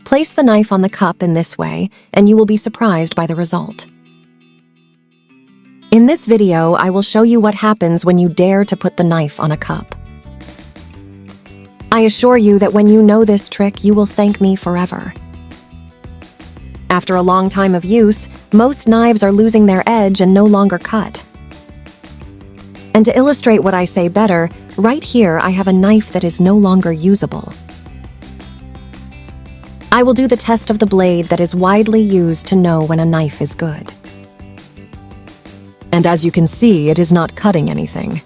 Place the knife on the cup in this way, and you will be surprised by the result. In this video, I will show you what happens when you dare to put the knife on a cup. I assure you that when you know this trick, you will thank me forever. After a long time of use, most knives are losing their edge and no longer cut. And to illustrate what I say better, right here I have a knife that is no longer usable. I will do the test of the blade that is widely used to know when a knife is good. And as you can see, it is not cutting anything.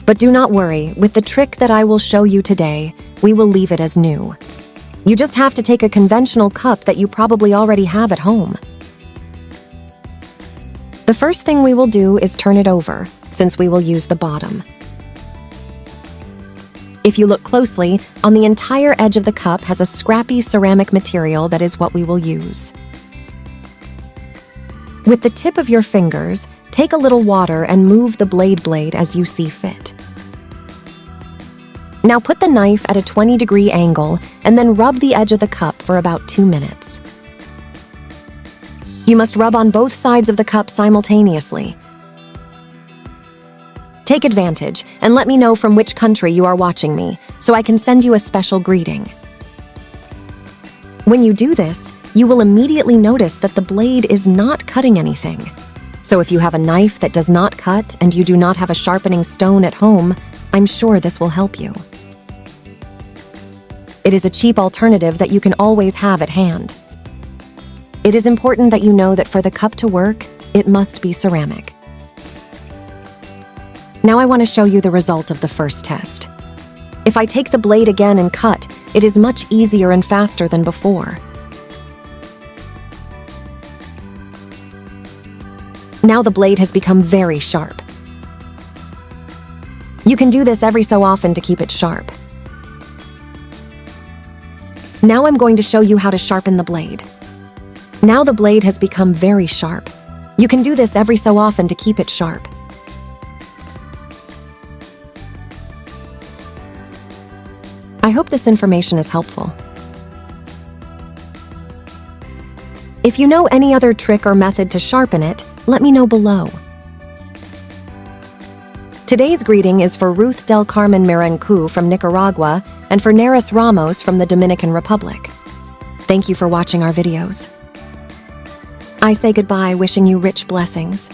But do not worry, with the trick that I will show you today, we will leave it as new. You just have to take a conventional cup that you probably already have at home. The first thing we will do is turn it over, since we will use the bottom. If you look closely, on the entire edge of the cup has a scrappy ceramic material that is what we will use. With the tip of your fingers, take a little water and move the blade as you see fit. Now put the knife at a 20-degree angle and then rub the edge of the cup for about 2 minutes. You must rub on both sides of the cup simultaneously. Take advantage and let me know from which country you are watching me, so I can send you a special greeting. When you do this, you will immediately notice that the blade is not cutting anything. So if you have a knife that does not cut and you do not have a sharpening stone at home, I'm sure this will help you. It is a cheap alternative that you can always have at hand. It is important that you know that for the cup to work, it must be ceramic. Now I want to show you the result of the first test. If I take the blade again and cut, it is much easier and faster than before. Now the blade has become very sharp. You can do this every so often to keep it sharp. Now I'm going to show you how to sharpen the blade. Now the blade has become very sharp. You can do this every so often to keep it sharp. I hope this information is helpful. If you know any other trick or method to sharpen it, let me know below. Today's greeting is for Ruth Del Carmen Mirancu from Nicaragua and for Neris Ramos from the Dominican Republic. Thank you for watching our videos. I say goodbye, wishing you rich blessings.